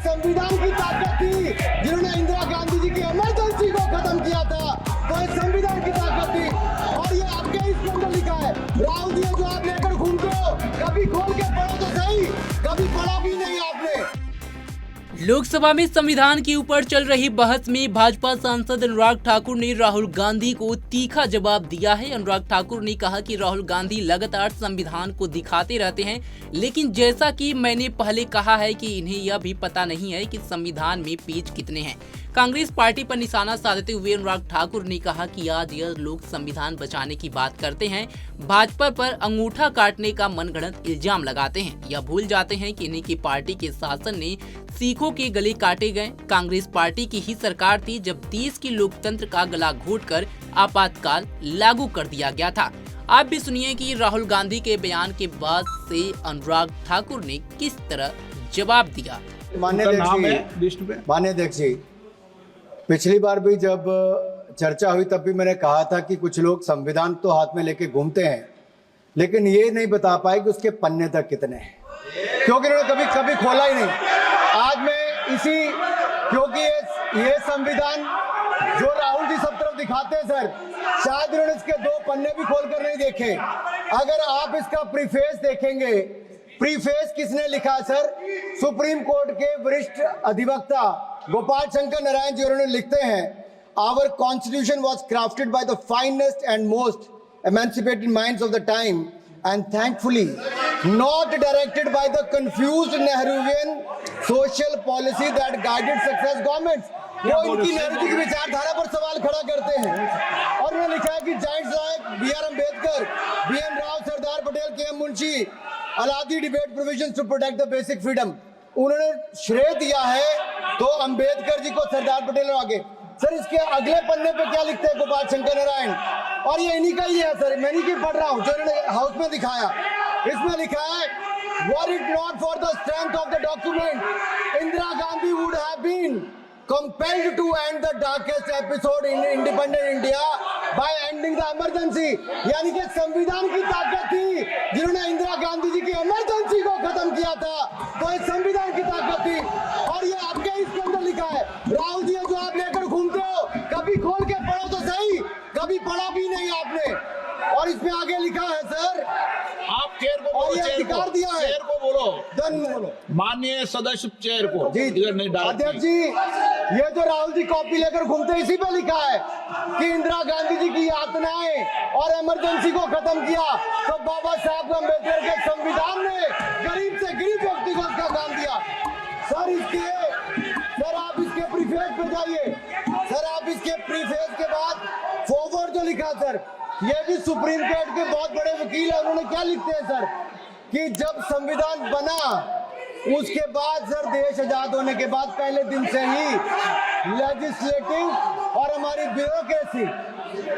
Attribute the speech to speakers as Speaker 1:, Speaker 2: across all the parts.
Speaker 1: संविधान की ताकत थी जिन्होंने इंदिरा गांधी जी की इमरजेंसी को खत्म किया था, तो ये संविधान की ताकत थी। और ये आपके इसके अंदर लिखा है, राहुल जी जो आप लेकर घूमते हो, कभी खोल के पढ़ो तो सही, कभी पढ़ा भी नहीं आपने।
Speaker 2: लोकसभा में संविधान के ऊपर चल रही बहस में भाजपा सांसद अनुराग ठाकुर ने राहुल गांधी को तीखा जवाब दिया है। अनुराग ठाकुर ने कहा कि राहुल गांधी लगातार संविधान को दिखाते रहते हैं, लेकिन जैसा कि मैंने पहले कहा है कि इन्हें यह भी पता नहीं है कि संविधान में पेज कितने हैं। कांग्रेस पार्टी पर निशाना साधते हुए अनुराग ठाकुर ने कहा कि आज यह लोग संविधान बचाने की बात करते हैं, भाजपा पर अंगूठा काटने का मनगढ़ंत इल्जाम लगाते हैं। यह भूल जाते हैं कि इन्हीं की पार्टी के शासन ने सिखों के गले काटे गए। कांग्रेस पार्टी की ही सरकार थी जब देश की लोकतंत्र का गला घोटकर आपातकाल लागू कर दिया गया था। आप भी सुनिए कि राहुल गांधी के बयान के बाद से अनुराग ठाकुर ने किस तरह जवाब दिया।
Speaker 1: माननीय अध्यक्ष जी, पिछली बार भी जब चर्चा हुई तब भी मैंने कहा था कि कुछ लोग संविधान तो हाथ में लेके घूमते हैं, लेकिन ये नहीं बता पाए कि उसके पन्ने तक कितने हैं, क्योंकि उन्होंने कभी खोला ही नहीं। आज मैं क्योंकि ये संविधान जो राहुल जी सब तरफ दिखाते हैं सर, शायद उन्होंने इसके 2 पन्ने भी खोलकर नहीं देखे। अगर आप इसका प्रीफेस देखेंगे, प्रीफेस किसने लिखा सर? सुप्रीम कोर्ट के वरिष्ठ अधिवक्ता गोपाल शंकर नारायण जी, उन्होंने लिखते हैं, our constitution was crafted by the finest and most emancipated minds of the time and thankfully not directed by the confused Nehruvian social policy that guided success governments। वो इनकी नेहरू जी की विचारधारा पर सवाल खड़ा करते हैं। और उन्होंने लिखा है कि giants like B.R. Ambedkar, B.M. Rao, Sardar Patel, K.M. Munshi, Alladi debate provisions to protect the basic freedom. उन्होंने श्रेय दिया है तो अम्बेडकर जी को, सरदार पटेल और आगे। सर इसके अगले पन्ने पे क्या लिखते हैं गोपाल शंकर नारायण, और ये इन्हीं का ही है सर, मैं नहीं पढ़ रहा हूँ, जो इन्होंने हाउस में दिखाया। इसमें लिखा है, were it not for the strength of the document, Indira Gandhi would have been compelled to end the darkest episode in independent India by ending the emergency। यानी कि संविधान की ताकत थी जिन्होंने इंदिरा गांधी जी की इमरजेंसी को खत्म किया था, तो ये संविधान की ताकत थी। और ये आपके इसके अंदर लिखा है, राहुल जी जो आप लेकर घूमते हो, कभी खोल के पढ़ो तो सही, कभी पढ़ा भी नहीं आपने। और इसमें आगे लिखा है सर,
Speaker 3: आप चेयर को
Speaker 1: और ये अधिकार दिया है,
Speaker 3: चेयर को बोलो, माननीय सदस्य चेयर को
Speaker 1: जी अध्यक्ष जी। ये जो राहुल जी कॉपी लेकर घूमते हैं, इसी पे लिखा है कि इंदिरा गांधी जी की यातनाएं और इमरजेंसी को खत्म किया तो बाबा साहब अम्बेडकर के संविधान ने गरीब से गरीब व्यक्ति को उसका काम दिया। सर आप इसके प्रीफेस पे जाइए सर, आप इसके प्रीफेस के बाद फॉरवर्ड जो लिखा सर, ये भी सुप्रीम कोर्ट के बहुत बड़े वकील है, उन्होंने क्या लिखते हैं सर कि जब संविधान बना उसके बाद सर, देश आजाद होने के बाद पहले दिन से ही लेजिस्लेटिव और हमारी ब्यूरोक्रेसी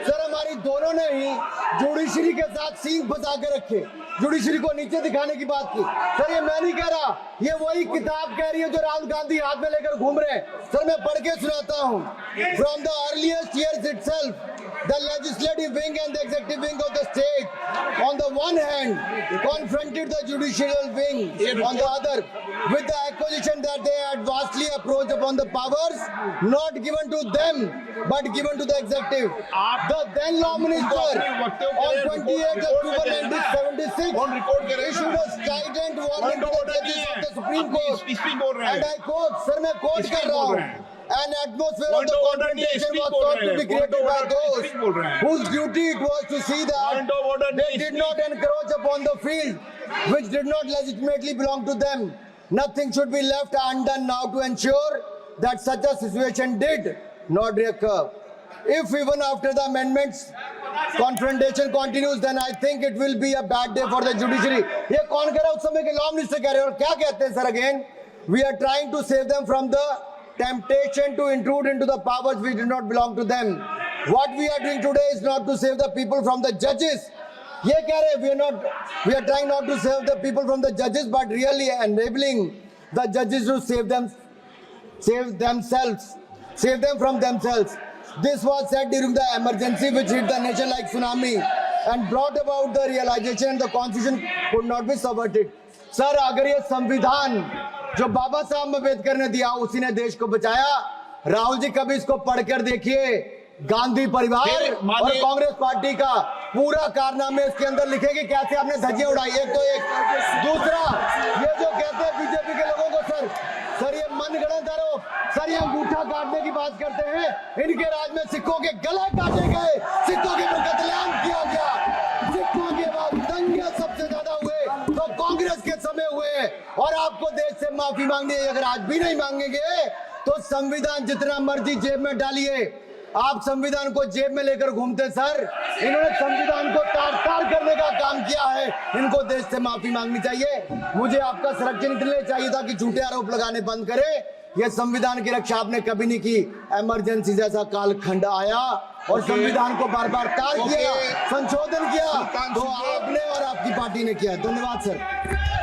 Speaker 1: सर, हमारी दोनों ने ही जुडिशरी के साथ सींग फंसा के रखे, जुडिशरी को नीचे दिखाने की बात की। सर ये मैं नहीं कह रहा, ये वही किताब कह रही है जो राहुल गांधी हाथ में लेकर घूम रहे हैं। सर मैं पढ़ के सुनाता हूँ, from the earliest years itself the legislative wing and the executive wing of the state on the one hand confronted the judicial wing on the other with the accusation that they had vastly approached upon the powers not given to them but given to the executive। The then law minister on 28th October 1976 issued a strident warning to the judges of the Supreme Court and I quote, sir मैं quote कर रहा हूँ, an atmosphere of the confrontation was thought to be created by those whose duty it was to see that they did not encroach upon the field which did not legitimately belong to them। Nothing should be left undone now to ensure that such a situation did not recur। If even after the amendments confrontation continues, then I think it will be a bad day for the judiciary। ये कौन कह रहा है? उस समय के law minister कह रहे हैं। और क्या कहते हैं sir again, we are trying to save them from the temptation to intrude into the powers which do not belong to them। What we are doing today is not to save the people from the judges। ये कह रहे हैं we are trying not to save the people from the judges but really enabling the judges to save them from themselves। This was said during the emergency which hit the nation like tsunami and brought about the realization the constitution could not be subverted। Sir अगर ये संविधान जो बाबा साहब अम्बेडकर ने दिया उसी ने देश को बचाया। राहुल जी कभी इसको पढ़कर देखिए, गांधी परिवार
Speaker 3: फिर
Speaker 1: और
Speaker 3: मानिए-
Speaker 1: कांग्रेस पार्टी का पूरा कारनामे इसके अंदर लिखेंगे, कैसे आपने धज्जियां उड़ाई। एक तो एक, दूसरा ये जो कहते हैं बीजेपी के लोगों को सर ये मनगढ़ंत आरोप, सर ये अंगूठा काटने की बात करते हैं। इनके राज में सिखों के गले काटे गए, सिखों के ऊपर कत्लेआम किया गया, सिखों के बाद दंगे सबसे ज्यादा हुए तो कांग्रेस के समय हुए। और आपको देश से माफी मांगनी है, अगर आज भी नहीं मांगेंगे तो संविधान जितना मर्जी जेब में डालिए। आप संविधान को जेब में लेकर घूमते सर, इन्होंने संविधान को तार-तार करने का काम किया है। इनको देश से माफी मांगनी चाहिए। मुझे आपका संरक्षण इसलिए चाहिए था कि झूठे आरोप लगाने बंद करें। यह संविधान की रक्षा आपने कभी नहीं की। इमरजेंसी जैसा कालखंड आया और संविधान को बार बार तार किया, संशोधन किया, तो आपने और आपकी पार्टी ने किया। धन्यवाद सर।